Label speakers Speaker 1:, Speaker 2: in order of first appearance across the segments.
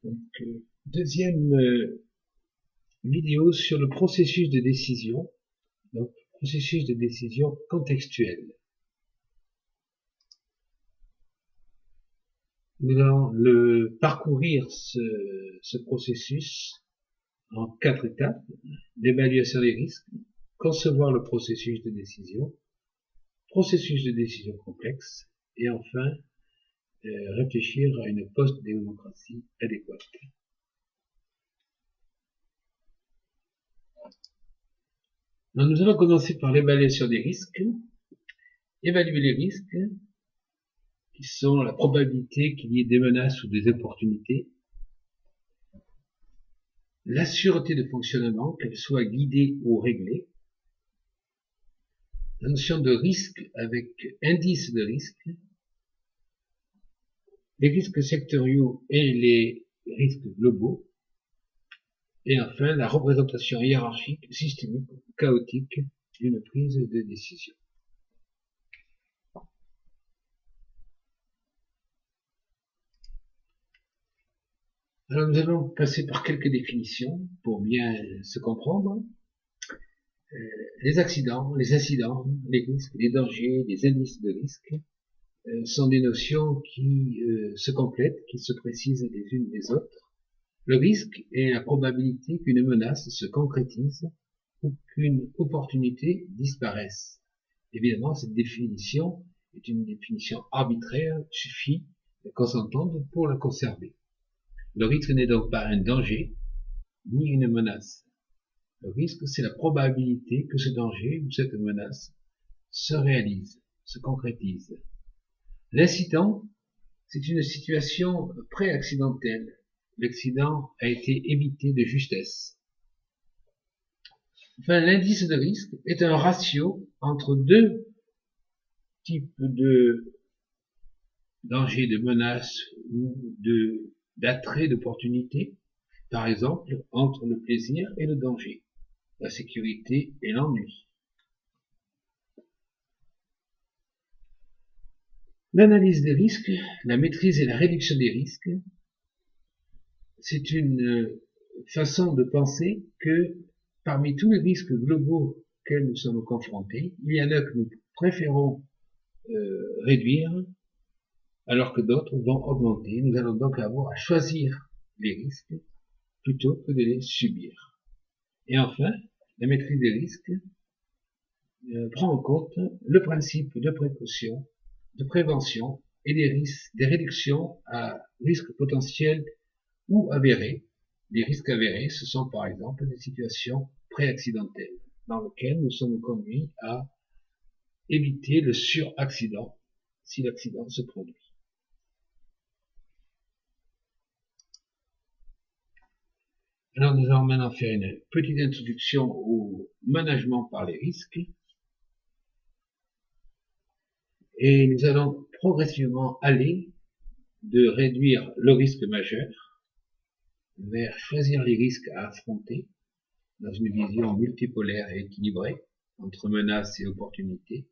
Speaker 1: Donc, deuxième vidéo sur le processus de décision, donc processus de décision contextuel. Nous allons parcourir ce processus en 4 étapes: l'évaluation des risques, concevoir le processus de décision complexe, et enfin réfléchir à une post-démocratie adéquate. Donc, nous allons commencer par l'évaluation des risques. Évaluer les risques, qui sont la probabilité qu'il y ait des menaces ou des opportunités, la sûreté de fonctionnement, qu'elle soit guidée ou réglée, la notion de risque avec indice de risque, les risques sectoriaux et les risques globaux, et enfin la représentation hiérarchique, systémique, chaotique d'une prise de décision. Alors nous allons passer par quelques définitions pour bien se comprendre. Les accidents, les incidents, les risques, les dangers, les indices de risque sont des notions qui se complètent, qui se précisent les unes des autres. Le risque est la probabilité qu'une menace se concrétise ou qu'une opportunité disparaisse. Évidemment, cette définition est une définition arbitraire, il suffit qu'on s'entende pour la conserver. Le risque n'est donc pas un danger, ni une menace. Le risque, c'est la probabilité que ce danger ou cette menace se réalise, se concrétise. L'incident, c'est une situation pré-accidentelle. L'accident a été évité de justesse. Enfin, l'indice de risque est un ratio entre deux types de dangers, de menaces ou d'attrait, d'opportunité. Par exemple, entre le plaisir et le danger, la sécurité et l'ennui. L'analyse des risques, la maîtrise et la réduction des risques, c'est une façon de penser que parmi tous les risques globaux auxquels nous sommes confrontés, il y en a que nous préférons réduire, alors que d'autres vont augmenter. Nous allons donc avoir à choisir les risques plutôt que de les subir. Et enfin, la maîtrise des risques prend en compte le principe de précaution, de prévention et des réductions à risques potentiels ou avérés. Les risques avérés, ce sont par exemple des situations pré-accidentelles dans lesquelles nous sommes conduits à éviter le suraccident si l'accident se produit. Alors nous allons maintenant faire une petite introduction au management par les risques. Et nous allons progressivement aller de réduire le risque majeur vers choisir les risques à affronter dans une vision multipolaire et équilibrée entre menaces et opportunités,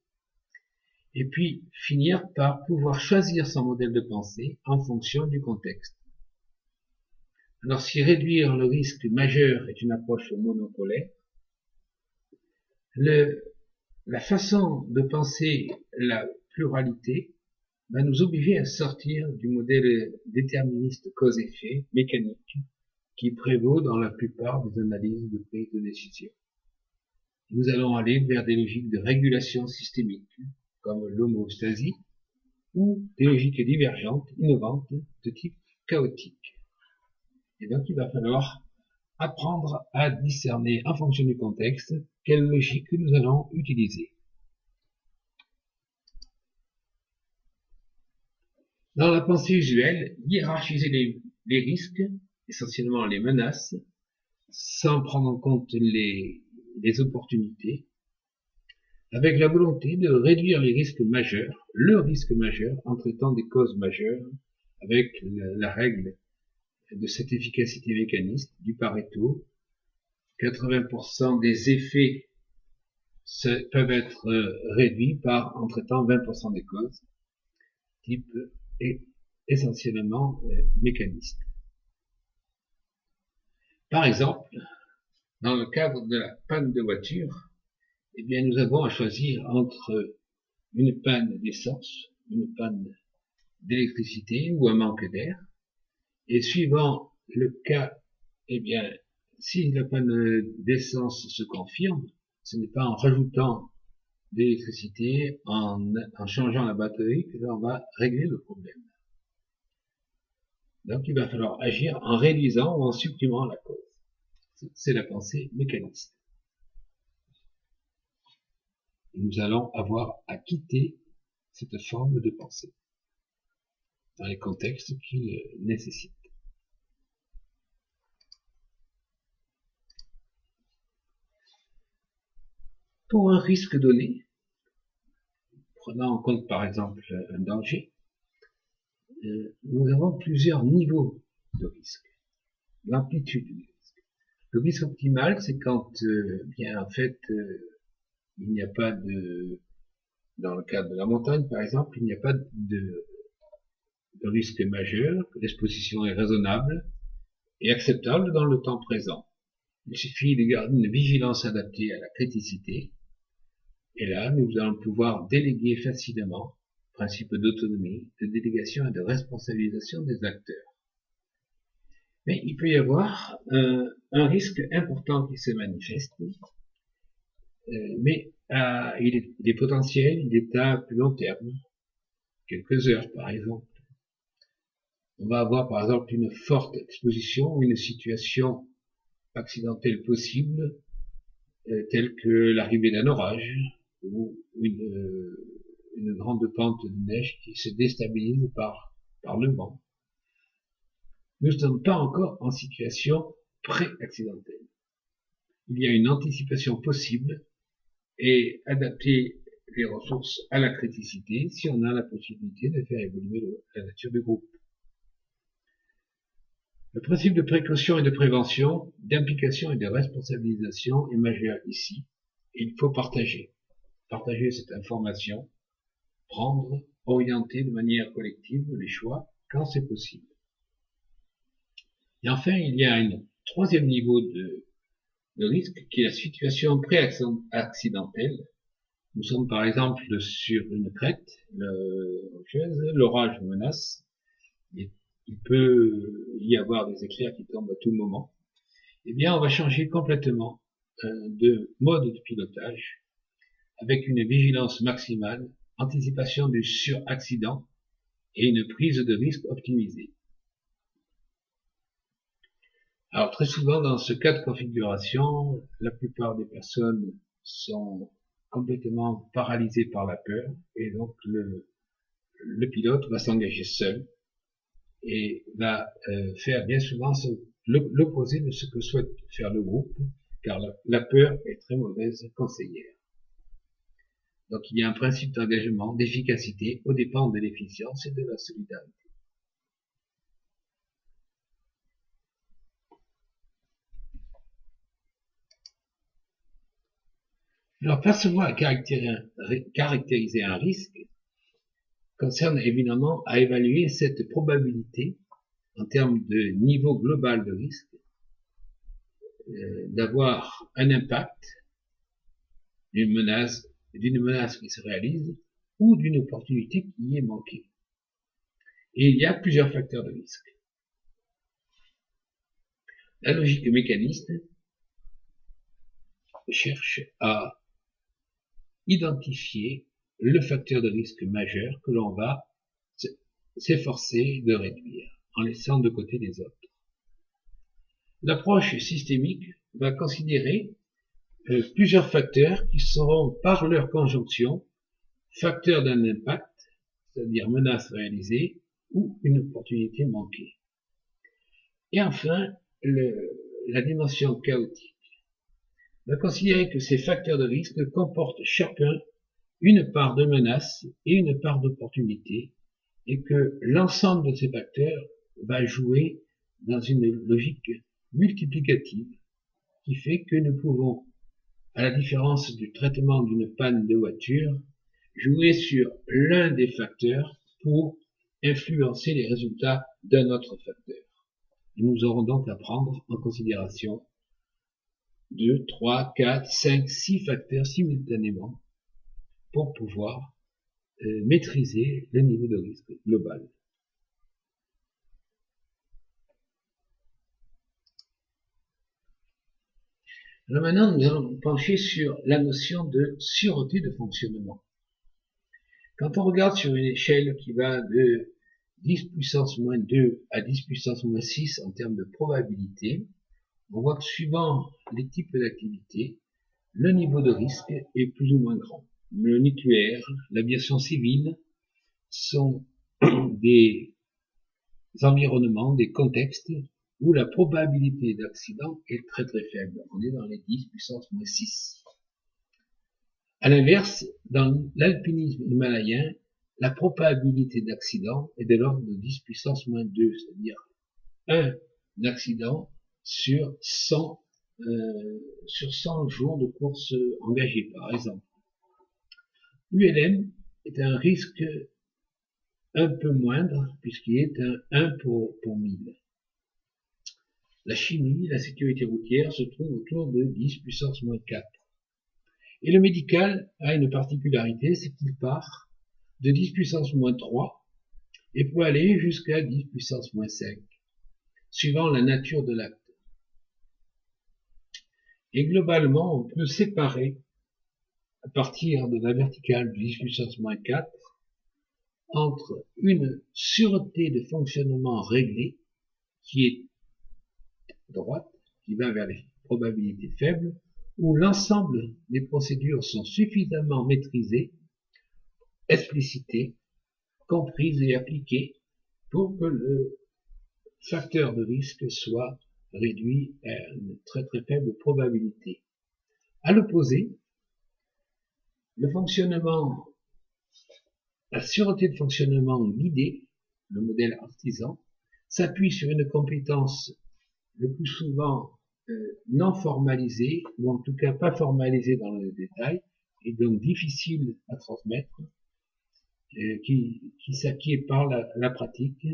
Speaker 1: et puis finir par pouvoir choisir son modèle de pensée en fonction du contexte. Alors si réduire le risque majeur est une approche monopolaire, la façon de penser la pluralité va nous obliger à sortir du modèle déterministe cause-effet mécanique qui prévaut dans la plupart des analyses de prise de décision. Nous allons aller vers des logiques de régulation systémique, comme l'homéostasie, ou des logiques divergentes, innovantes, de type chaotique. Et donc il va falloir apprendre à discerner en fonction du contexte quelle logique nous allons utiliser. Dans la pensée usuelle, hiérarchiser les risques, essentiellement les menaces, sans prendre en compte les opportunités, avec la volonté de réduire les risques majeurs, le risque majeur, en traitant des causes majeures, avec la règle de cette efficacité mécaniste du Pareto. 80% des effets peuvent être réduits en traitant 20% des causes, type et essentiellement mécaniste. Par exemple, dans le cadre de la panne de voiture, eh bien, nous avons à choisir entre une panne d'essence, une panne d'électricité ou un manque d'air. Et suivant le cas, eh bien, si la panne d'essence se confirme, ce n'est pas en rajoutant d'électricité, en changeant la batterie, que l'on va régler le problème. Donc il va falloir agir en réduisant ou en supprimant la cause. C'est la pensée mécaniste. Et nous allons avoir à quitter cette forme de pensée dans les contextes qui le nécessitent. Pour un risque donné, prenant en compte par exemple un danger, nous avons plusieurs niveaux de risque. L'amplitude du risque. Le risque optimal, c'est quand, bien en fait, il n'y a pas de, dans le cadre de la montagne par exemple, il n'y a pas de risque majeur, que l'exposition est raisonnable et acceptable dans le temps présent. Il suffit de garder une vigilance adaptée à la criticité, et là, nous allons pouvoir déléguer facilement principe d'autonomie, de délégation et de responsabilisation des acteurs. Mais il peut y avoir un risque important qui se manifeste, mais il est potentiel, il est à plus long terme, quelques heures par exemple. On va avoir par exemple une forte exposition ou une situation accidentelle possible, telle que l'arrivée d'un orage ou une grande pente de neige qui se déstabilise par le vent. Nous ne sommes pas encore en situation pré-accidentelle. Il y a une anticipation possible et adapter les ressources à la criticité si on a la possibilité de faire évoluer la nature du groupe. Le principe de précaution et de prévention, d'implication et de responsabilisation est majeur ici. Et il faut partager cette information, prendre, orienter de manière collective les choix quand c'est possible. Et enfin, il y a un troisième niveau de risque qui est la situation pré-accidentelle. Nous sommes par exemple sur une crête rocheuse, l'orage menace, il peut y avoir des éclairs qui tombent à tout moment. Eh bien, on va changer complètement de mode de pilotage avec une vigilance maximale, anticipation du suraccident et une prise de risque optimisée. Alors très souvent dans ce cas de configuration, la plupart des personnes sont complètement paralysées par la peur et donc le pilote va s'engager seul et va faire bien souvent l'opposé de ce que souhaite faire le groupe, car la peur est très mauvaise conseillère. Donc il y a un principe d'engagement, d'efficacité aux dépens de l'efficience et de la solidarité. Alors percevoir et caractériser un risque concerne évidemment à évaluer cette probabilité en termes de niveau global de risque d'avoir un impact d'une menace qui se réalise ou d'une opportunité qui y est manquée. Et il y a plusieurs facteurs de risque. La logique mécaniste cherche à identifier le facteur de risque majeur que l'on va s'efforcer de réduire en laissant de côté les autres. L'approche systémique va considérer plusieurs facteurs qui seront par leur conjonction facteurs d'un impact, c'est-à-dire menace réalisée ou une opportunité manquée. Et enfin, la dimension chaotique va considérer que ces facteurs de risque comportent chacun une part de menace et une part d'opportunité, et que l'ensemble de ces facteurs va jouer dans une logique multiplicative qui fait que nous pouvons, à la différence du traitement d'une panne de voiture, jouer sur l'un des facteurs pour influencer les résultats d'un autre facteur. Et nous aurons donc à prendre en considération 2, 3, 4, 5, 6 facteurs simultanément pour pouvoir maîtriser le niveau de risque global. Alors maintenant, nous allons nous pencher sur la notion de sûreté de fonctionnement. Quand on regarde sur une échelle qui va de 10 puissance moins 2 à 10 puissance moins 6 en termes de probabilité, on voit que suivant les types d'activités, le niveau de risque est plus ou moins grand. Le nucléaire, l'aviation civile sont des environnements, des contextes où la probabilité d'accident est très très faible. On est dans les 10 puissance moins 6. À l'inverse, dans l'alpinisme himalayen, la probabilité d'accident est de l'ordre de 10 puissance moins 2, c'est-à-dire un accident sur 100 jours de course engagée, par exemple. L'ULM est un risque un peu moindre, puisqu'il est un 1 pour 1000. La chimie, la sécurité routière se trouve autour de 10 puissance moins 4. Et le médical a une particularité, c'est qu'il part de 10 puissance moins 3 et peut aller jusqu'à 10 puissance moins 5, suivant la nature de l'acte. Et globalement, on peut séparer, à partir de la verticale de 10 puissance moins 4, entre une sûreté de fonctionnement réglée, qui est droite, qui va vers les probabilités faibles, où l'ensemble des procédures sont suffisamment maîtrisées, explicitées, comprises et appliquées pour que le facteur de risque soit réduit à une très très faible probabilité. À l'opposé, le fonctionnement, la sûreté de fonctionnement guidée, le modèle artisan, s'appuie sur une compétence le plus souvent non formalisée, ou en tout cas pas formalisée dans le détail, et donc difficile à transmettre, qui s'acquiert par la pratique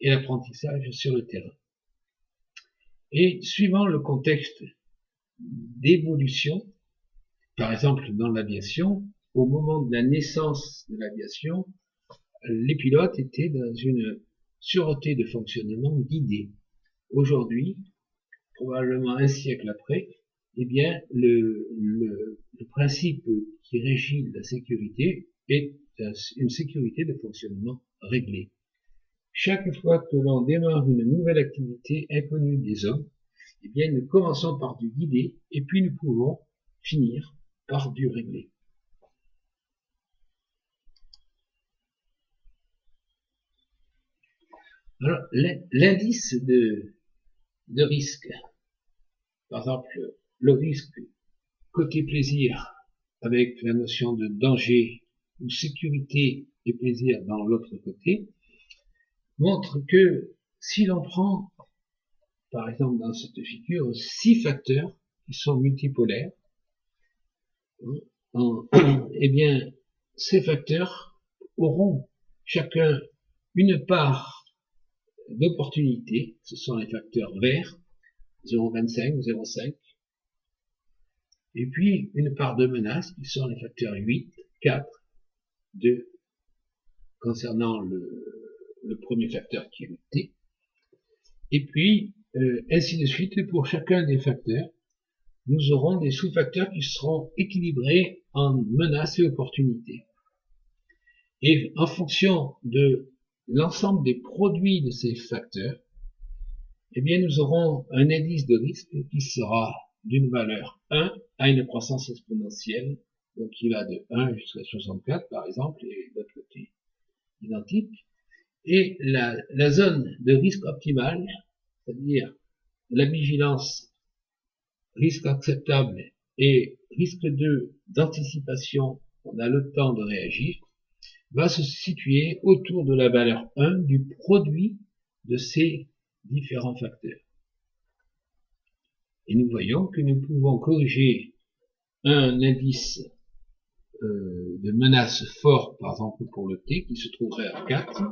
Speaker 1: et l'apprentissage sur le terrain. Et suivant le contexte d'évolution, par exemple dans l'aviation, au moment de la naissance de l'aviation, les pilotes étaient dans une sûreté de fonctionnement guidée. Aujourd'hui, probablement un siècle après, eh bien, le principe qui régit la sécurité est une sécurité de fonctionnement réglée. Chaque fois que l'on démarre une nouvelle activité inconnue des hommes, eh bien, nous commençons par du guidé et puis nous pouvons finir par du réglé. Alors, l'indice de risque, par exemple, le risque côté plaisir avec la notion de danger ou sécurité et plaisir dans l'autre côté, montre que si l'on prend, par exemple dans cette figure, 6 facteurs qui sont multipolaires, eh bien, ces facteurs auront chacun une part d'opportunité, ce sont les facteurs verts, 0,25, 0,5, et puis une part de menace, qui sont les facteurs 8, 4, 2, concernant le premier facteur qui est le T, et puis ainsi de suite. Pour chacun des facteurs, nous aurons des sous-facteurs qui seront équilibrés en menaces et opportunités. Et en fonction de l'ensemble des produits de ces facteurs, eh bien, nous aurons un indice de risque qui sera d'une valeur 1 à une croissance exponentielle, donc qui va de 1 jusqu'à 64 par exemple, et de l'autre côté identique. Et la zone de risque optimal, c'est-à-dire la vigilance, risque acceptable et risque 2 d'anticipation, on a le temps de réagir, va se situer autour de la valeur 1 du produit de ces différents facteurs. Et nous voyons que nous pouvons corriger un indice de menace fort, par exemple pour le T, qui se trouverait à 4,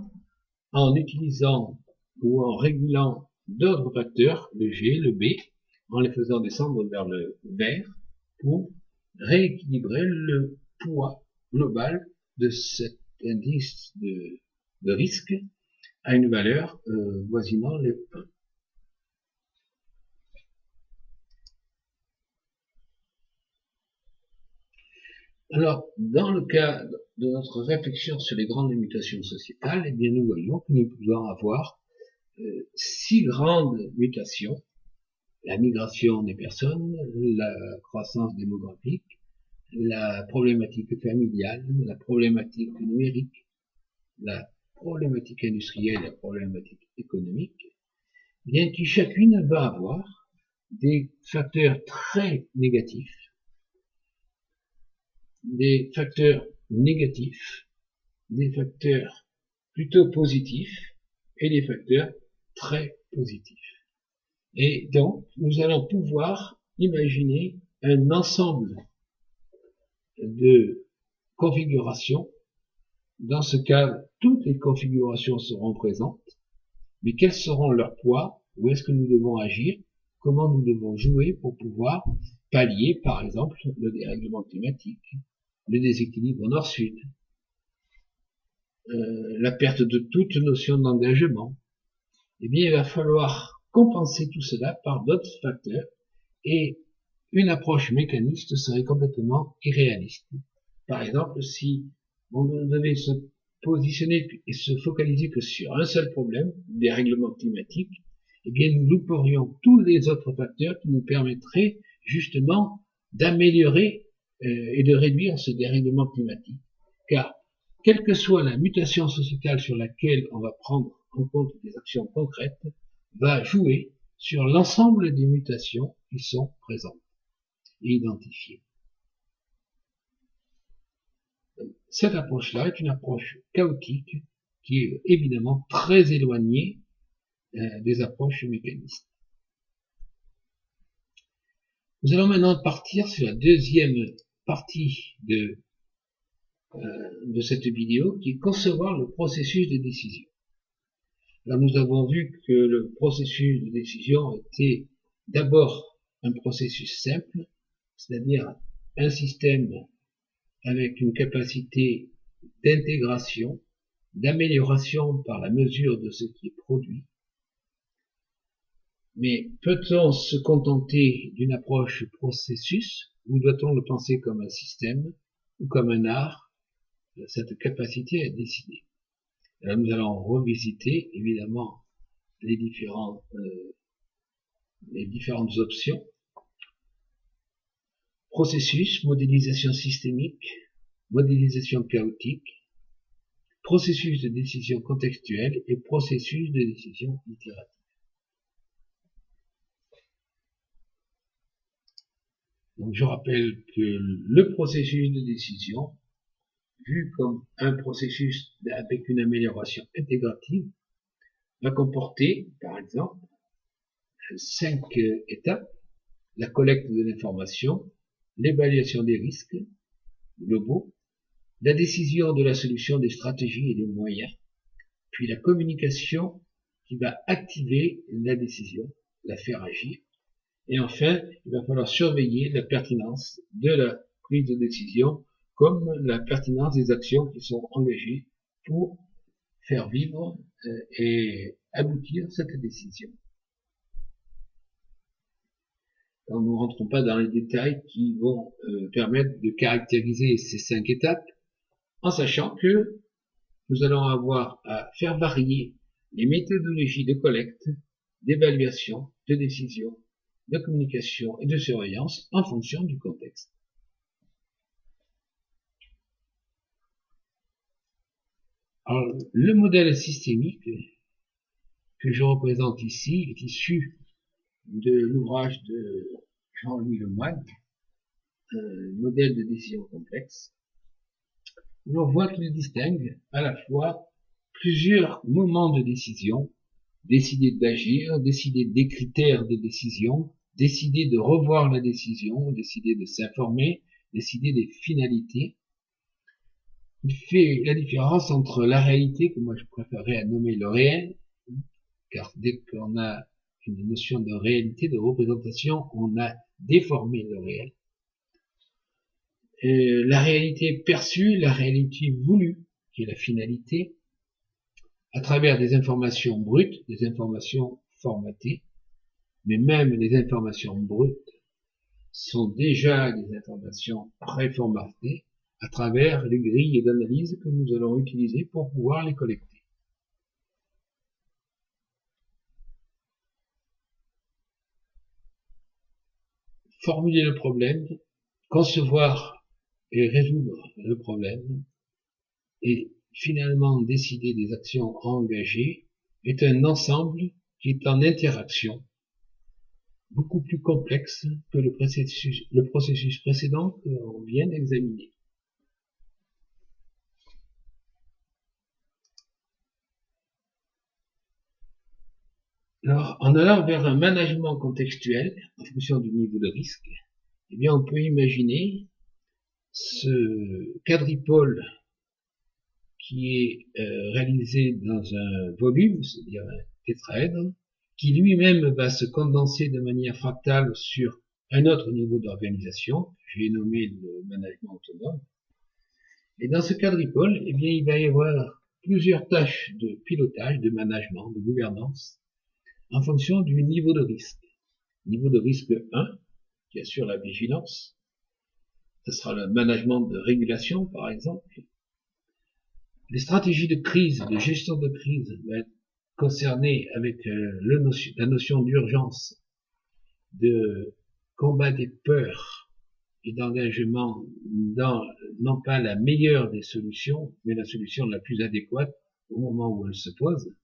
Speaker 1: en utilisant ou en régulant d'autres facteurs, le G, le B, en les faisant descendre vers le vert pour rééquilibrer le poids global de cet indice de risque à une valeur voisinant les 1. Alors, dans le cas de notre réflexion sur les grandes mutations sociétales, eh bien, nous voyons que nous pouvons avoir 6 grandes mutations: la migration des personnes, la croissance démographique, la problématique familiale, la problématique numérique, la problématique industrielle, la problématique économique, bien qui chacune va avoir des facteurs très négatifs, des facteurs négatifs, des facteurs plutôt positifs et des facteurs très positifs. Et donc, nous allons pouvoir imaginer un ensemble de configurations. Dans ce cas, toutes les configurations seront présentes, mais quels seront leurs poids? Où est-ce que nous devons agir? Comment nous devons jouer pour pouvoir pallier, par exemple, le dérèglement climatique, le déséquilibre nord-sud, la perte de toute notion d'engagement? Eh bien, il va falloir compenser tout cela par d'autres facteurs, et une approche mécaniste serait complètement irréaliste. Par exemple, si on devait se positionner et se focaliser que sur un seul problème, dérèglement climatique, eh bien, nous louperions tous les autres facteurs qui nous permettraient justement d'améliorer et de réduire ce dérèglement climatique. Car, quelle que soit la mutation sociétale sur laquelle on va prendre en compte des actions concrètes, va jouer sur l'ensemble des mutations qui sont présentes et identifiées. Cette approche-là est une approche chaotique qui est évidemment très éloignée des approches mécanistes. Nous allons maintenant partir sur la deuxième partie de cette vidéo, qui est concevoir le processus de décision. Là, nous avons vu que le processus de décision était d'abord un processus simple, c'est-à-dire un système avec une capacité d'intégration, d'amélioration par la mesure de ce qui est produit. Mais peut-on se contenter d'une approche processus, ou doit-on le penser comme un système ou comme un art, cette capacité à décider? Là, nous allons revisiter évidemment les différentes options. Processus, modélisation systémique, modélisation chaotique, processus de décision contextuelle et processus de décision itérative. Donc je rappelle que le processus de décision, vu comme un processus avec une amélioration intégrative, va comporter, par exemple, 5 étapes: la collecte de l'information, l'évaluation des risques globaux, la décision de la solution, des stratégies et des moyens, puis la communication qui va activer la décision, la faire agir, et enfin, il va falloir surveiller la pertinence de la prise de décision, comme la pertinence des actions qui sont engagées pour faire vivre et aboutir cette décision. Alors, nous ne rentrons pas dans les détails qui vont permettre de caractériser ces 5 étapes, en sachant que nous allons avoir à faire varier les méthodologies de collecte, d'évaluation, de décision, de communication et de surveillance en fonction du contexte. Alors, le modèle systémique que je représente ici est issu de l'ouvrage de Jean-Louis Lemoine, modèle de décision complexe, où l'on voit qu'il distingue à la fois plusieurs moments de décision: décider d'agir, décider des critères de décision, décider de revoir la décision, décider de s'informer, décider des finalités. Il fait la différence entre la réalité, que moi je préférerais nommer le réel, car dès qu'on a une notion de réalité, de représentation, on a déformé le réel. La réalité perçue, la réalité voulue, qui est la finalité, à travers des informations brutes, des informations formatées, mais même les informations brutes sont déjà des informations préformatées à travers les grilles d'analyse que nous allons utiliser pour pouvoir les collecter. Formuler le problème, concevoir et résoudre le problème, et finalement décider des actions à engager, est un ensemble qui est en interaction, beaucoup plus complexe que le processus précédent qu'on vient d'examiner. Alors, en allant vers un management contextuel, en fonction du niveau de risque, eh bien, on peut imaginer ce quadripôle qui est réalisé dans un volume, c'est-à-dire un tétraèdre, qui lui-même va se condenser de manière fractale sur un autre niveau d'organisation, que j'ai nommé le management autonome. Et dans ce quadripôle, eh bien, il va y avoir plusieurs tâches de pilotage, de management, de gouvernance, en fonction du niveau de risque. Niveau de risque 1, qui assure la vigilance. Ce sera le management de régulation, par exemple. Les stratégies de crise, de gestion de crise, vont être concernées avec la notion d'urgence, de combat des peurs et d'engagement dans, non pas la meilleure des solutions, mais la solution la plus adéquate au moment où elle se pose.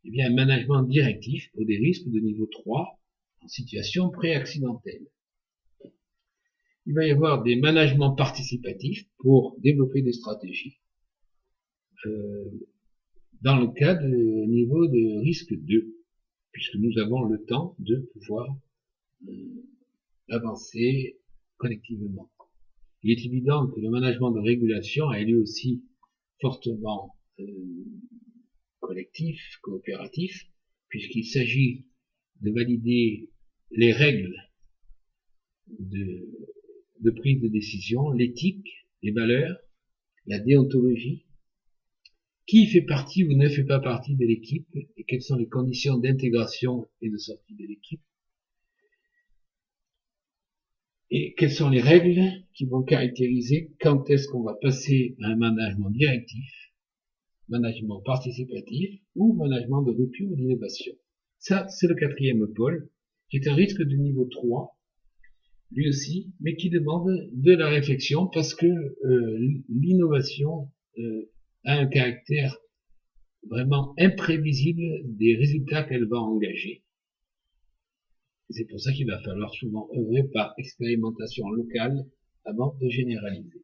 Speaker 1: Eh bien, un management directif pour des risques de niveau 3 en situation pré-accidentelle. Il va y avoir des managements participatifs pour développer des stratégies dans le cas de niveau de risque 2, puisque nous avons le temps de pouvoir avancer collectivement. Il est évident que le management de régulation est lui aussi fortement collectif, coopératif, puisqu'il s'agit de valider les règles de prise de décision, l'éthique, les valeurs, la déontologie, qui fait partie ou ne fait pas partie de l'équipe, et quelles sont les conditions d'intégration et de sortie de l'équipe, et quelles sont les règles qui vont caractériser quand est-ce qu'on va passer à un management directif, management participatif ou management de rupture ou d'innovation. Ça, c'est le quatrième pôle, qui est un risque de niveau 3, lui aussi, mais qui demande de la réflexion parce que l'innovation a un caractère vraiment imprévisible des résultats qu'elle va engager. C'est pour ça qu'il va falloir souvent œuvrer par expérimentation locale avant de généraliser.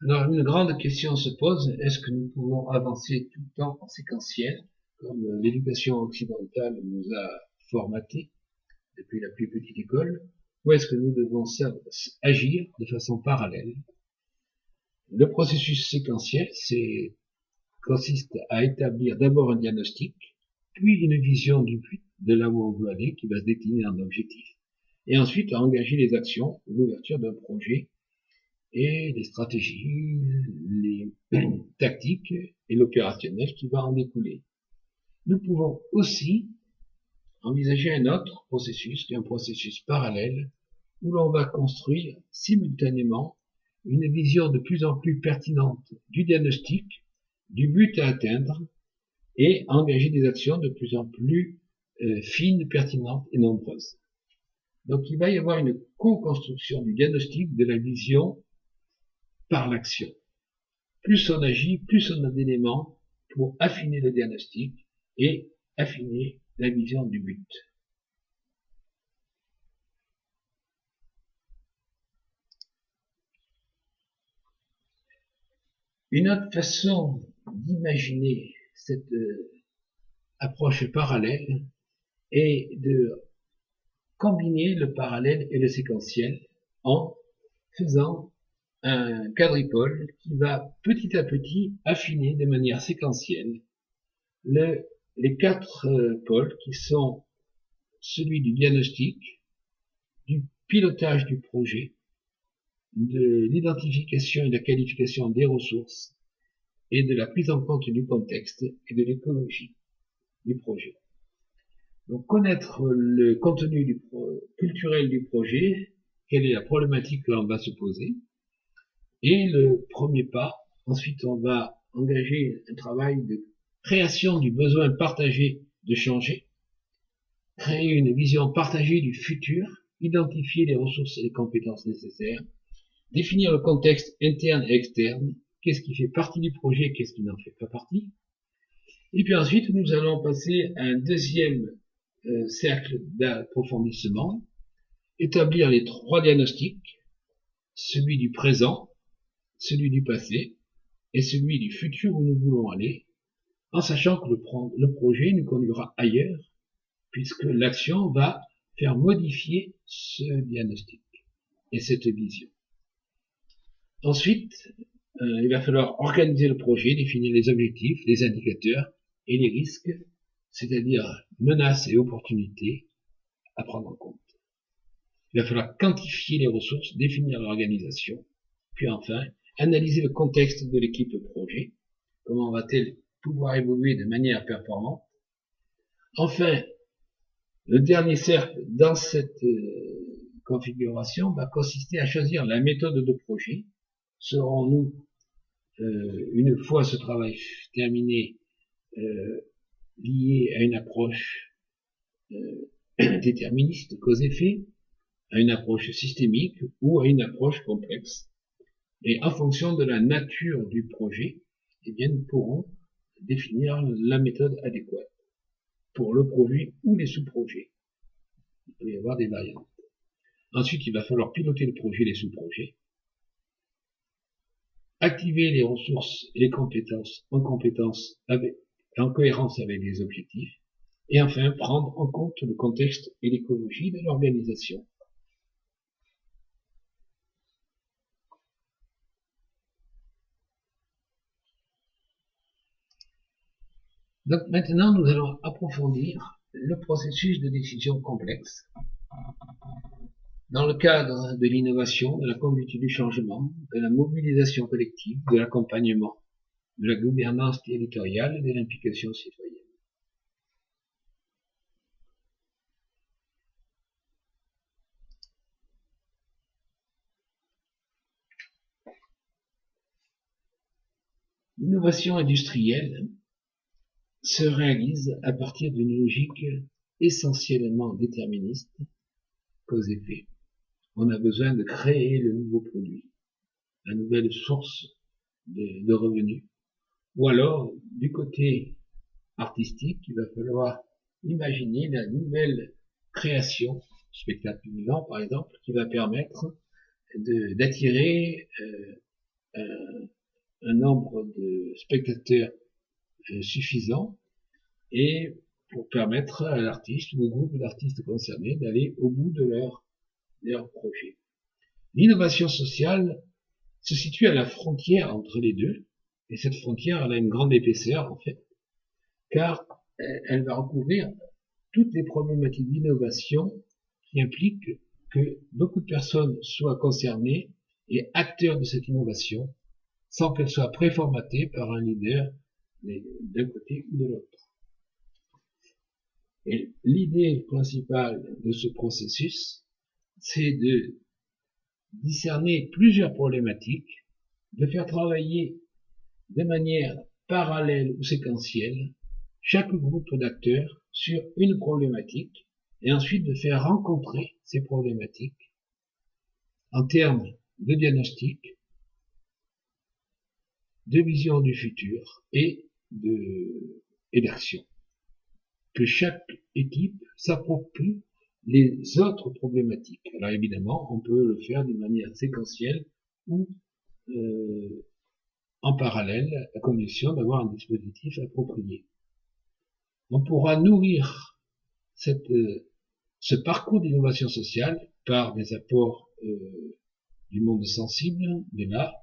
Speaker 1: Alors une grande question se pose, est-ce que nous pouvons avancer tout le temps en séquentiel, comme l'éducation occidentale nous a formaté depuis la plus petite école, ou est-ce que nous devons agir de façon parallèle? Le processus séquentiel consiste à établir d'abord un diagnostic, puis une vision du but, de là où on veut aller, qui va se décliner en objectif, et ensuite à engager les actions, l'ouverture d'un projet, et les stratégies, les tactiques et l'opérationnel qui va en découler. Nous pouvons aussi envisager un autre processus, qui est un processus parallèle, où l'on va construire simultanément une vision de plus en plus pertinente du diagnostic, du but à atteindre, et engager des actions de plus en plus fines, pertinentes et nombreuses. Donc il va y avoir une co-construction du diagnostic, de la vision, par l'action. Plus on agit, plus on a d'éléments pour affiner le diagnostic et affiner la vision du but. Une autre façon d'imaginer cette approche parallèle est de combiner le parallèle et le séquentiel en faisant un quadripôle qui va petit à petit affiner de manière séquentielle les quatre pôles qui sont celui du diagnostic, du pilotage du projet, de l'identification et de la qualification des ressources et de la prise en compte du contexte et de l'écologie du projet. Donc connaître le contenu culturel du projet, quelle est la problématique que l'on va se poser, et le premier pas, ensuite on va engager un travail de création du besoin partagé de changer, créer une vision partagée du futur, identifier les ressources et les compétences nécessaires, définir le contexte interne et externe, qu'est-ce qui fait partie du projet, qu'est-ce qui n'en fait pas partie. Et puis ensuite, nous allons passer à un deuxième cercle d'approfondissement, établir les trois diagnostics, celui du présent, celui du passé et celui du futur où nous voulons aller, en sachant que le projet nous conduira ailleurs, puisque l'action va faire modifier ce diagnostic et cette vision. Ensuite, il va falloir organiser le projet, définir les objectifs, les indicateurs et les risques, c'est-à-dire menaces et opportunités à prendre en compte. Il va falloir quantifier les ressources, définir l'organisation, puis enfin, analyser le contexte de l'équipe projet, comment va-t-elle pouvoir évoluer de manière performante. Enfin, le dernier cercle dans cette configuration va consister à choisir la méthode de projet. Serons-nous, une fois ce travail terminé, liés à une approche déterministe, cause-effet, à une approche systémique ou à une approche complexe. Et en fonction de la nature du projet, eh bien, nous pourrons définir la méthode adéquate pour le projet ou les sous-projets. Il peut y avoir des variantes. Ensuite, il va falloir piloter le projet et les sous-projets, activer les ressources et les compétences en cohérence avec les objectifs, et enfin prendre en compte le contexte et l'écologie de l'organisation. Donc maintenant, nous allons approfondir le processus de décision complexe. Dans le cadre de l'innovation, de la conduite du changement, de la mobilisation collective, de l'accompagnement, de la gouvernance territoriale et de l'implication citoyenne. L'innovation industrielle se réalise à partir d'une logique essentiellement déterministe, cause-effet. On a besoin de créer le nouveau produit, la nouvelle source de revenus. Ou alors, du côté artistique, il va falloir imaginer la nouvelle création, spectacle vivant par exemple, qui va permettre d'attirer un nombre de spectateurs suffisant et pour permettre à l'artiste ou au groupe d'artistes concernés d'aller au bout de leur projet. L'innovation sociale se situe à la frontière entre les deux, et cette frontière elle a une grande épaisseur en fait, car elle va recouvrir toutes les problématiques d'innovation qui impliquent que beaucoup de personnes soient concernées et acteurs de cette innovation sans qu'elle soit préformatée par un leader d'un côté ou de l'autre. Et l'idée principale de ce processus, c'est de discerner plusieurs problématiques, de faire travailler de manière parallèle ou séquentielle chaque groupe d'acteurs sur une problématique et ensuite de faire rencontrer ces problématiques en termes de diagnostic, de vision du futur et d'action. Que chaque équipe s'approprie les autres problématiques. Alors évidemment, on peut le faire d'une manière séquentielle ou en parallèle, à condition d'avoir un dispositif approprié. On pourra nourrir ce parcours d'innovation sociale par des apports du monde sensible, de là,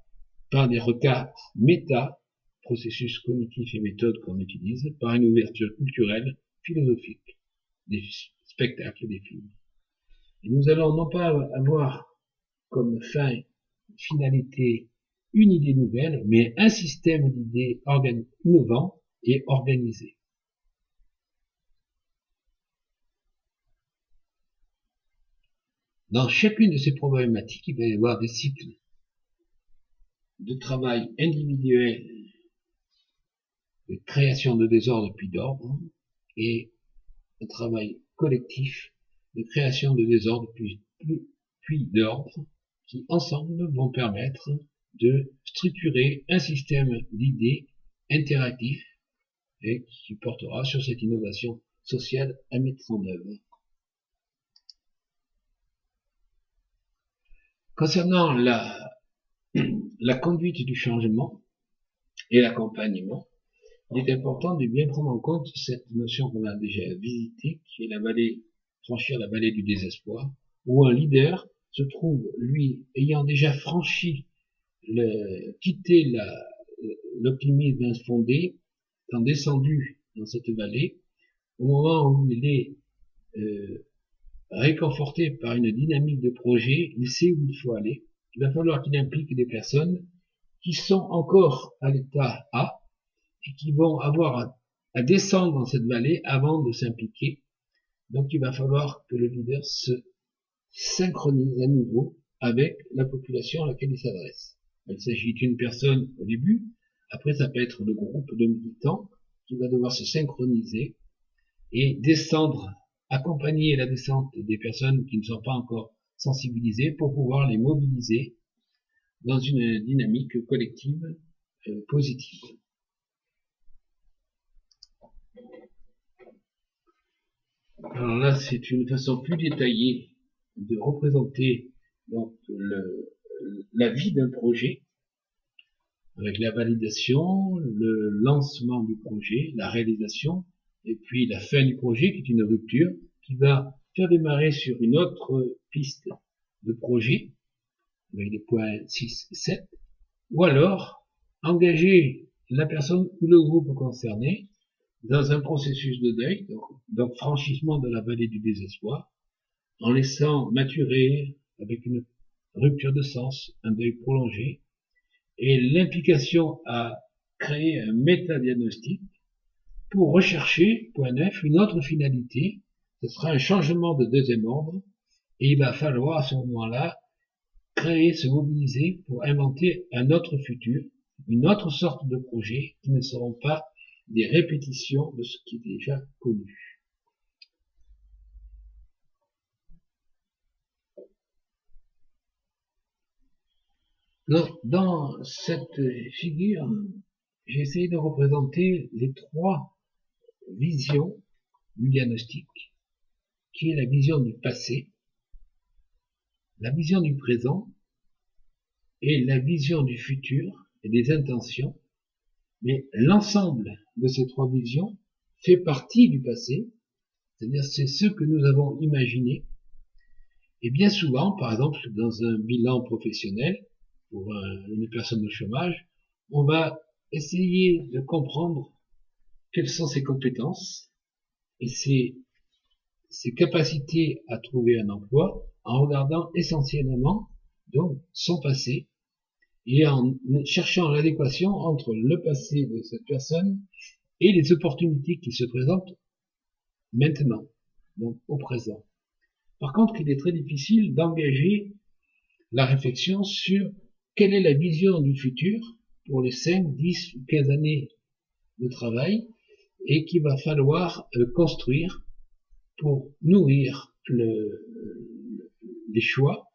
Speaker 1: par des regards méta, processus cognitifs et méthodes qu'on utilise, par une ouverture culturelle, philosophique, des spectacles, des films. Et nous allons non pas avoir comme finalité, une idée nouvelle, mais un système d'idées innovant et organisé. Dans chacune de ces problématiques, il va y avoir des cycles de travail individuel, de création de désordre puis d'ordre, et un travail collectif de création de désordre puis d'ordre, qui ensemble vont permettre de structurer un système d'idées interactif et qui portera sur cette innovation sociale à mettre en œuvre. Concernant la conduite du changement et l'accompagnement, il est important de bien prendre en compte cette notion qu'on a déjà visitée, qui est franchir la vallée du désespoir, où un leader se trouve, lui, ayant déjà quitté l'optimisme infondé, étant descendu dans cette vallée, au moment où il est réconforté par une dynamique de projet, il sait où il faut aller. Il va falloir qu'il implique des personnes qui sont encore à l'état A et qui vont avoir à descendre dans cette vallée avant de s'impliquer. Donc il va falloir que le leader se synchronise à nouveau avec la population à laquelle il s'adresse. Il s'agit d'une personne au début, après ça peut être le groupe de militants qui va devoir se synchroniser et descendre, accompagner la descente des personnes qui ne sont pas encore sensibilisées pour pouvoir les mobiliser dans une dynamique collective positive. Alors là, c'est une façon plus détaillée de représenter donc la vie d'un projet, avec la validation, le lancement du projet, la réalisation, et puis la fin du projet qui est une rupture, qui va faire démarrer sur une autre piste de projet, avec les points 6 et 7, ou alors engager la personne ou le groupe concerné dans un processus de deuil, donc franchissement de la vallée du désespoir, en laissant maturer avec une rupture de sens, un deuil prolongé, et l'implication à créer un métadiagnostic pour rechercher, point 9, une autre finalité. Ce sera un changement de deuxième ordre, et il va falloir à ce moment-là créer, se mobiliser pour inventer un autre futur, une autre sorte de projet qui ne seront pas des répétitions de ce qui est déjà connu. Dans cette figure, j'ai essayé de représenter les trois visions du diagnostic, qui est la vision du passé, la vision du présent et la vision du futur et des intentions. Mais l'ensemble de ces trois visions fait partie du passé, c'est-à-dire c'est ce que nous avons imaginé. Et bien souvent, par exemple, dans un bilan professionnel, pour une personne au chômage, on va essayer de comprendre quelles sont ses compétences et ses capacités à trouver un emploi en regardant essentiellement donc son passé et en cherchant l'adéquation entre le passé de cette personne et les opportunités qui se présentent maintenant, donc au présent. Par contre, il est très difficile d'engager la réflexion sur quelle est la vision du futur pour les 5, 10 ou 15 années de travail et qu'il va falloir construire pour nourrir les choix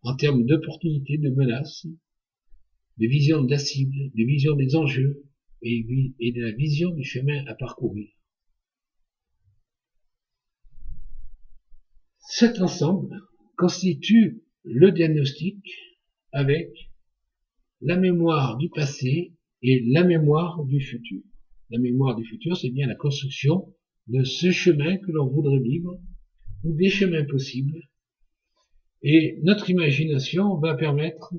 Speaker 1: en termes d'opportunités, de menaces, de vision de la cible, de vision des enjeux et de la vision du chemin à parcourir. Cet ensemble constitue le diagnostic avec la mémoire du passé et la mémoire du futur. La mémoire du futur, c'est bien la construction de ce chemin que l'on voudrait vivre ou des chemins possibles Et notre imagination va permettre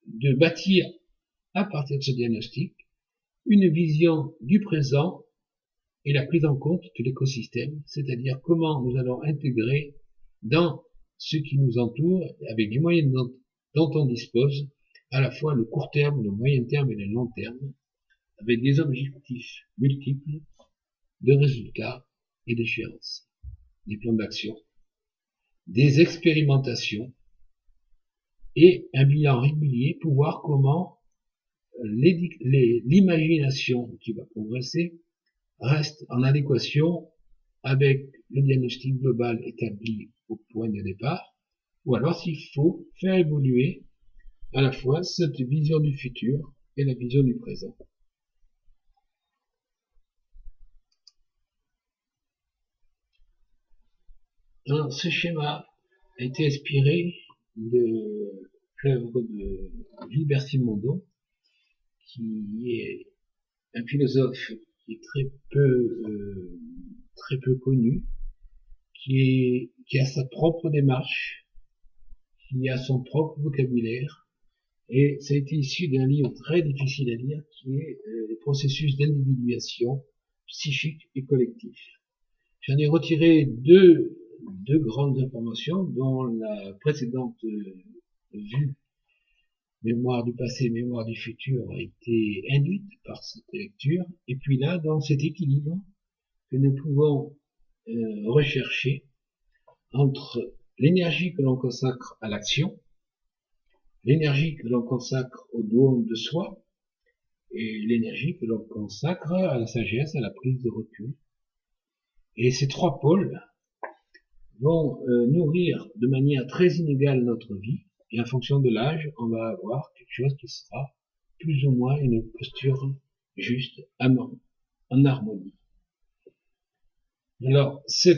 Speaker 1: de bâtir, à partir de ce diagnostic, une vision du présent et la prise en compte de l'écosystème, c'est-à-dire comment nous allons intégrer dans ce qui nous entoure, avec les moyens dont on dispose, à la fois le court terme, le moyen terme et le long terme, avec des objectifs multiples de résultats et d'échéances, des plans d'action, des expérimentations et un bilan régulier pour voir comment l'imagination qui va progresser reste en adéquation avec le diagnostic global établi au point de départ, ou alors s'il faut faire évoluer à la fois cette vision du futur et la vision du présent. Alors, ce schéma a été inspiré de l'œuvre de Gilbert Simondon, qui est un philosophe qui est très peu connu, qui a sa propre démarche, qui a son propre vocabulaire, et ça a été issu d'un livre très difficile à lire, qui est les processus d'individuation psychique et collectif. J'en ai retiré deux grandes informations, dont la précédente vue mémoire du passé, mémoire du futur a été induite par cette lecture, et puis là, dans cet équilibre que nous pouvons rechercher entre l'énergie que l'on consacre à l'action, l'énergie que l'on consacre au don de soi, et l'énergie que l'on consacre à la sagesse, à la prise de recul. Et ces trois pôles vont nourrir de manière très inégale notre vie, et en fonction de l'âge, on va avoir quelque chose qui sera plus ou moins une posture juste, en harmonie. Alors, ce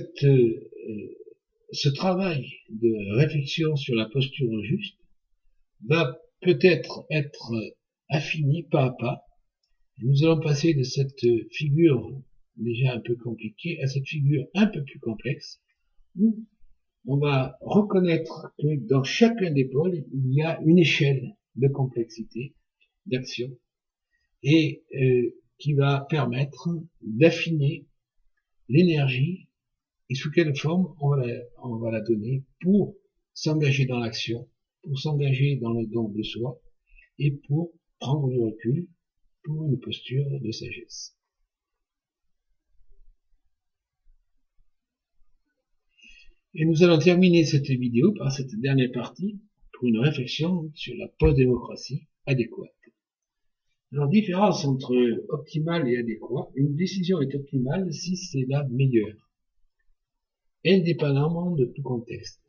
Speaker 1: travail de réflexion sur la posture juste va peut-être être affiné pas à pas. Nous allons passer de cette figure déjà un peu compliquée à cette figure un peu plus complexe, où on va reconnaître que dans chacun des pôles, il y a une échelle de complexité, d'action, et qui va permettre d'affiner l'énergie et sous quelle forme on va la donner pour s'engager dans l'action, pour s'engager dans le don de soi et pour prendre du recul pour une posture de sagesse. Et nous allons terminer cette vidéo par cette dernière partie pour une réflexion sur la post-démocratie adéquate. Alors, différence entre optimal et adéquat. Une décision est optimale si c'est la meilleure, indépendamment de tout contexte.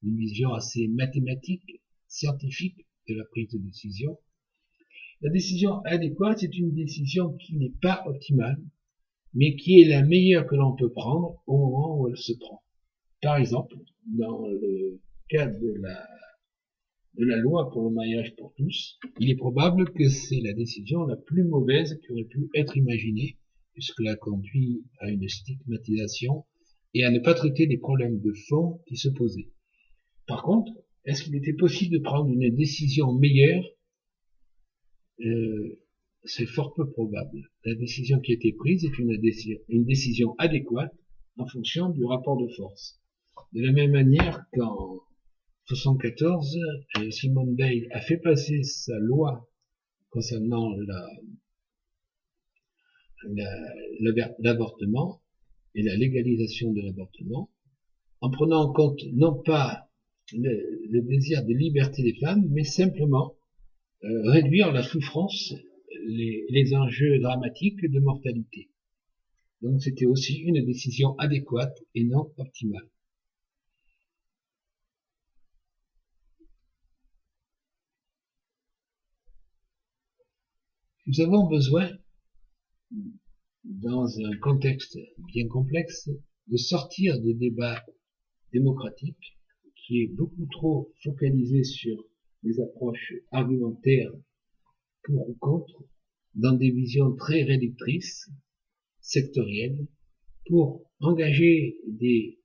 Speaker 1: Une vision assez mathématique, scientifique de la prise de décision. La décision adéquate, c'est une décision qui n'est pas optimale, mais qui est la meilleure que l'on peut prendre au moment où elle se prend. Par exemple, dans le cadre de la loi pour le mariage pour tous, il est probable que c'est la décision la plus mauvaise qui aurait pu être imaginée, puisqu'elle a conduit à une stigmatisation et à ne pas traiter des problèmes de fond qui se posaient. Par contre, est-ce qu'il était possible de prendre une décision meilleure? C'est fort peu probable. La décision qui a été prise est une décision adéquate en fonction du rapport de force. De la même manière qu'en 1974, Simone Veil a fait passer sa loi concernant l'avortement et la légalisation de l'avortement, en prenant en compte non pas le désir de liberté des femmes, mais simplement réduire la souffrance, les enjeux dramatiques de mortalité. Donc c'était aussi une décision adéquate et non optimale. Nous avons besoin, dans un contexte bien complexe, de sortir des débats démocratiques qui est beaucoup trop focalisé sur des approches argumentaires pour ou contre, dans des visions très réductrices, sectorielles, pour engager des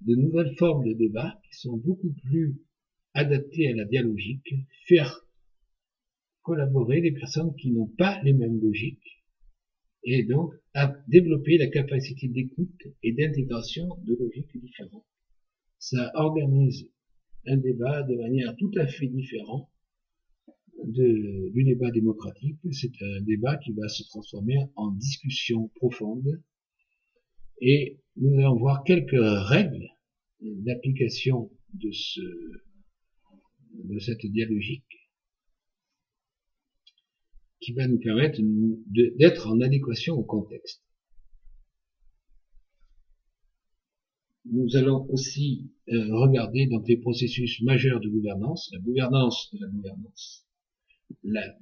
Speaker 1: de nouvelles formes de débat qui sont beaucoup plus adaptées à la dialogique, faire collaborer des personnes qui n'ont pas les mêmes logiques, et donc à développer la capacité d'écoute et d'intégration de logiques différentes. Ça organise un débat de manière tout à fait différente du débat démocratique. C'est un débat qui va se transformer en discussion profonde, et nous allons voir quelques règles d'application de cette dialogique qui va nous permettre d'être en adéquation au contexte. Nous allons aussi regarder donc les processus majeurs de gouvernance, la gouvernance de la gouvernance, la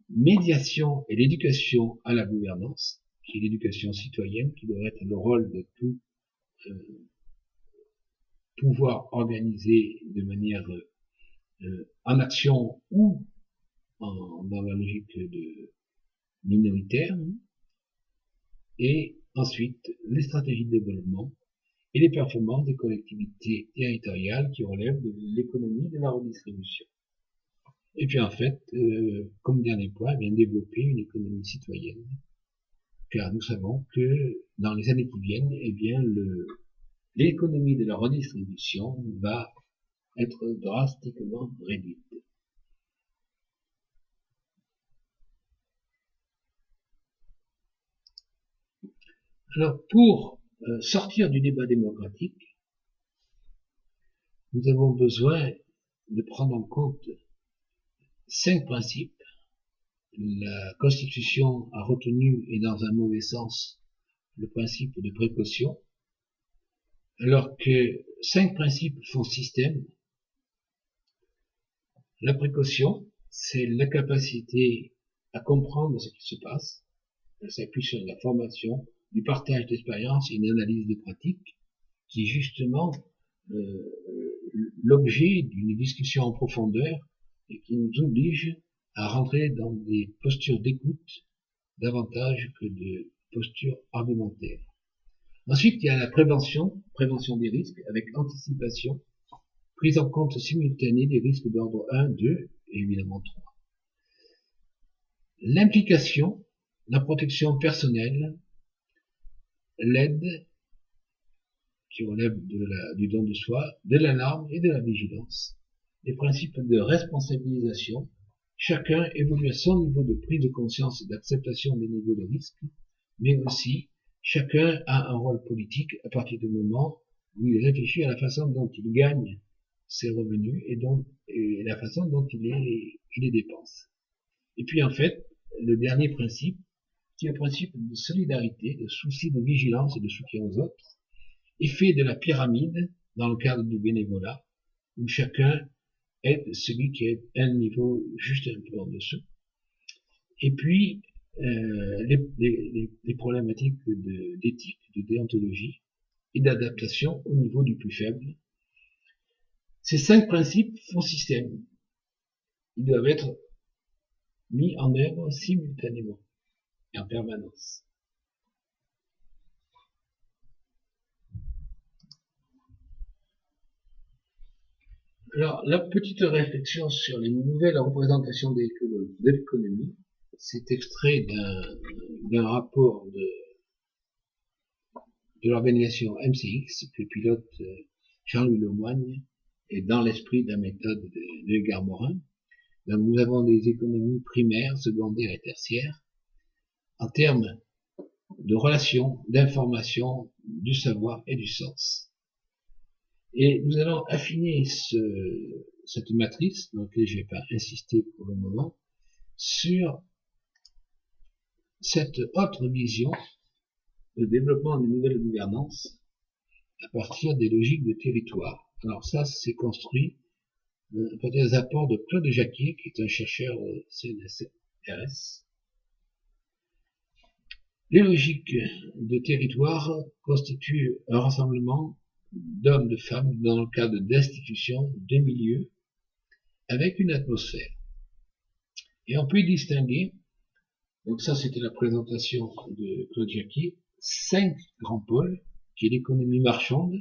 Speaker 1: médiation et l'éducation à la gouvernance, qui est l'éducation citoyenne, qui devrait être le rôle de tout pouvoir organisé de manière en action ou dans la logique de minoritaire, et ensuite les stratégies de développement et les performances des collectivités territoriales qui relèvent de l'économie de la redistribution. Et puis en fait, comme dernier point, bien développer une économie citoyenne, car nous savons que dans les années qui viennent, eh bien l'économie de la redistribution va être drastiquement réduite. Alors, pour sortir du débat démocratique, nous avons besoin de prendre en compte 5 principes. La Constitution a retenu, et dans un mauvais sens, le principe de précaution, alors que 5 principes font système. La précaution, c'est la capacité à comprendre ce qui se passe. Elle s'appuie sur la formation, du partage d'expérience et une analyse de pratique, qui est justement l'objet d'une discussion en profondeur et qui nous oblige à rentrer dans des postures d'écoute davantage que de postures argumentaires. Ensuite, il y a la prévention des risques avec anticipation, prise en compte simultanée des risques d'ordre 1, 2 et évidemment 3. L'implication, la protection personnelle, l'aide qui relève du don de soi, de l'alarme et de la vigilance. Les principes de responsabilisation, chacun évolue à son niveau de prise de conscience et d'acceptation des niveaux de risque, mais aussi chacun a un rôle politique à partir du moment où il réfléchit à la façon dont il gagne ses revenus et la façon dont il les dépense. Et puis en fait, le dernier principe, qui est le principe de solidarité, de souci de vigilance et de soutien aux autres, effet de la pyramide dans le cadre du bénévolat, où chacun aide celui qui est à un niveau juste un peu en dessous. Et puis, les problématiques d'éthique, de déontologie et d'adaptation au niveau du plus faible. Ces 5 principes font système. Ils doivent être mis en œuvre simultanément et en permanence. Alors, la petite réflexion sur les nouvelles représentations de l'économie, c'est extrait d'un rapport de l'organisation MCX que pilote Jean-Louis Lemoigne et dans l'esprit de la méthode de Edgar Morin. Donc, nous avons des économies primaires, secondaires et tertiaires en termes de relations, d'information, du savoir et du sens. Et nous allons affiner cette matrice, dans laquelle je ne vais pas insister pour le moment, sur cette autre vision de développement des nouvelles gouvernances à partir des logiques de territoire. Alors ça, c'est construit à partir des apports de Claude Jacquier, qui est un chercheur au CNRS. Les logiques de territoire constituent un rassemblement d'hommes, de femmes, dans le cadre d'institutions, de milieux, avec une atmosphère. Et on peut y distinguer, donc ça c'était la présentation de Claude Jacquier, 5 grands pôles, qui est l'économie marchande,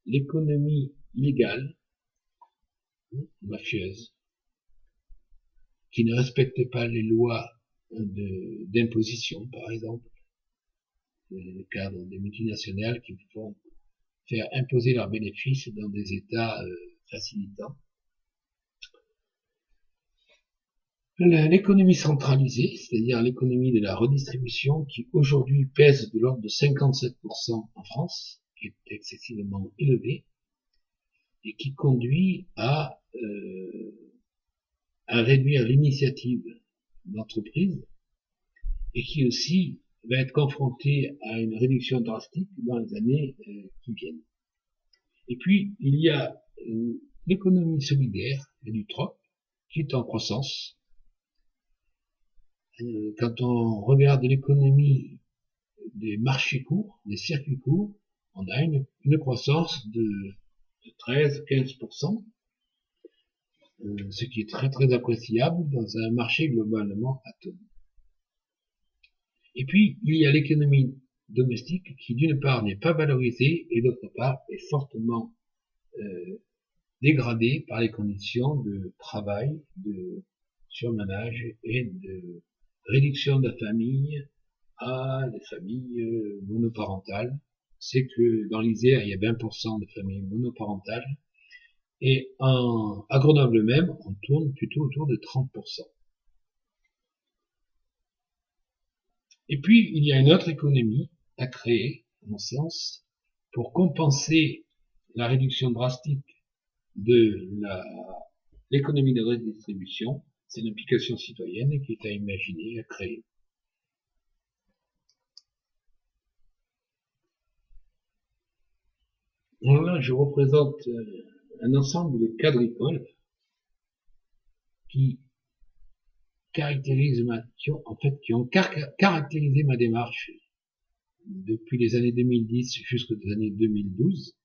Speaker 1: l'économie illégale, mafieuse, qui ne respecte pas les lois d'imposition, par exemple, dans le cadre des multinationales qui font faire imposer leurs bénéfices dans des États facilitants. L'économie centralisée, c'est-à-dire l'économie de la redistribution, qui aujourd'hui pèse de l'ordre de 57% en France, qui est excessivement élevé, et qui conduit à réduire l'initiative d'entreprise, et qui aussi va être confronté à une réduction drastique dans les années qui viennent. Et puis, il y a l'économie solidaire et du troc, qui est en croissance. Quand on regarde l'économie des marchés courts, des circuits courts, on a une croissance de 13-15%, ce qui est très très appréciable dans un marché globalement atone. Et puis, il y a l'économie domestique qui, d'une part, n'est pas valorisée et d'autre part, est fortement dégradée par les conditions de travail, de surmenage et de réduction de la famille à des familles monoparentales. C'est que dans l'Isère, il y a 20% de familles monoparentales et à Grenoble même, on tourne plutôt autour de 30%. Et puis, il y a une autre économie à créer, à mon sens, pour compenser la réduction drastique de l'économie de redistribution. C'est l'implication citoyenne qui est à imaginer, à créer. Alors là, je représente un ensemble de quadripoles qui ont caractérisé ma démarche depuis les années 2010 jusqu'aux années 2012.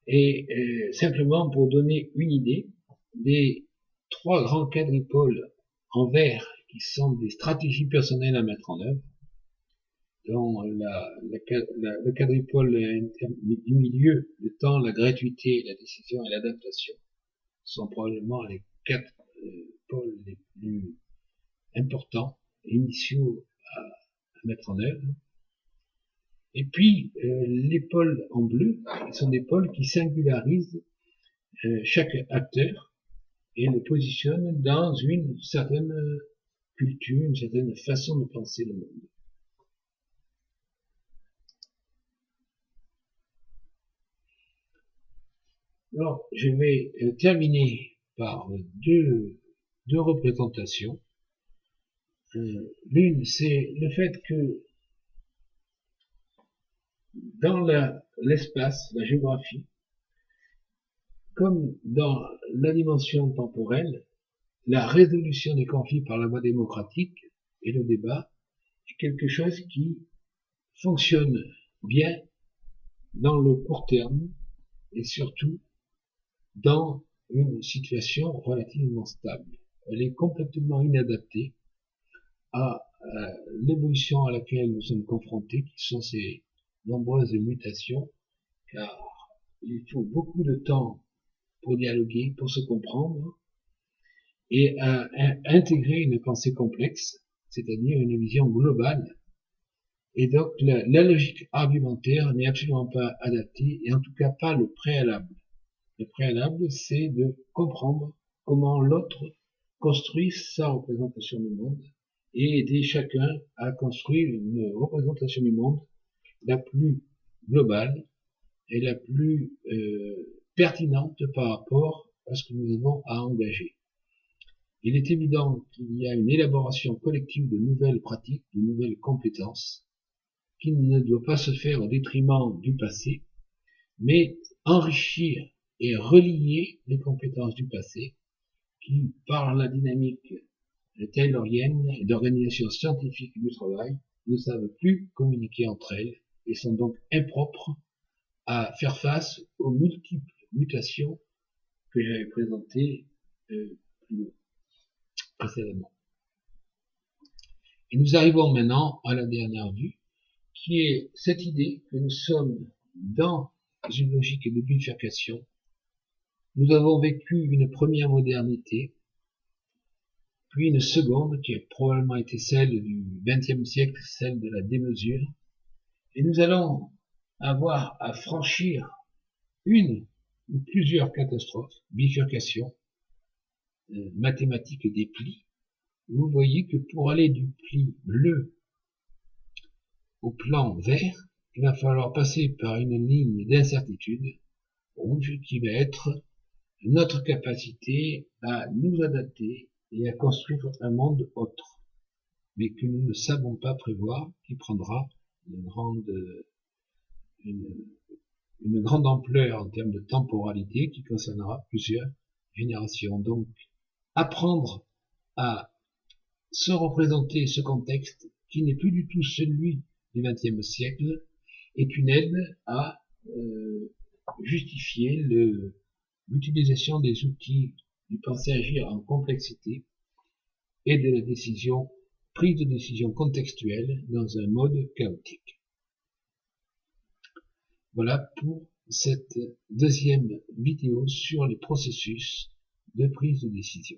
Speaker 1: Et simplement pour donner une idée des 3 grands quadripoles en vert qui sont des stratégies personnelles à mettre en œuvre, dont le quadripole du milieu, le temps, la gratuité, la décision et l'adaptation sont probablement les 4 pôles les plus importants, initiaux à mettre en œuvre. Et puis les pôles en bleu, qui sont des pôles qui singularisent chaque acteur et le positionnent dans une certaine culture, une certaine façon de penser le monde. Alors, je vais terminer par deux représentations. L'une, c'est le fait que dans l'espace, la géographie, comme dans la dimension temporelle, la résolution des conflits par la voie démocratique et le débat est quelque chose qui fonctionne bien dans le court terme et surtout dans une situation relativement stable. Elle est complètement inadaptée à l'évolution à laquelle nous sommes confrontés, qui sont ces nombreuses mutations, car il faut beaucoup de temps pour dialoguer, pour se comprendre, et à intégrer une pensée complexe, c'est-à-dire une vision globale. Et donc la logique argumentaire n'est absolument pas adaptée, et en tout cas pas le préalable. Le préalable, c'est de comprendre comment l'autre construit sa représentation du monde et aider chacun à construire une représentation du monde la plus globale et la plus pertinente par rapport à ce que nous avons à engager. Il est évident qu'il y a une élaboration collective de nouvelles pratiques, de nouvelles compétences, qui ne doit pas se faire au détriment du passé, mais enrichir et relier les compétences du passé, qui, par la dynamique taylorienne et d'organisation scientifique du travail, ne savent plus communiquer entre elles et sont donc impropres à faire face aux multiples mutations que j'avais présentées précédemment. Et nous arrivons maintenant à la dernière vue, qui est cette idée que nous sommes dans une logique de bifurcation, nous avons vécu une première modernité, puis une seconde qui a probablement été celle du XXe siècle, celle de la démesure, et nous allons avoir à franchir une ou plusieurs catastrophes, bifurcations, mathématiques des plis. Vous voyez que pour aller du pli bleu au plan vert, il va falloir passer par une ligne d'incertitude rouge qui va être notre capacité à nous adapter et à construire un monde autre, mais que nous ne savons pas prévoir, qui prendra une grande ampleur en termes de temporalité, qui concernera plusieurs générations. Donc, apprendre à se représenter ce contexte qui n'est plus du tout celui du XXe siècle est une aide à justifier l'utilisation des outils du penser agir en complexité et de la prise de décision contextuelle dans un mode chaotique. Voilà pour cette deuxième vidéo sur les processus de prise de décision.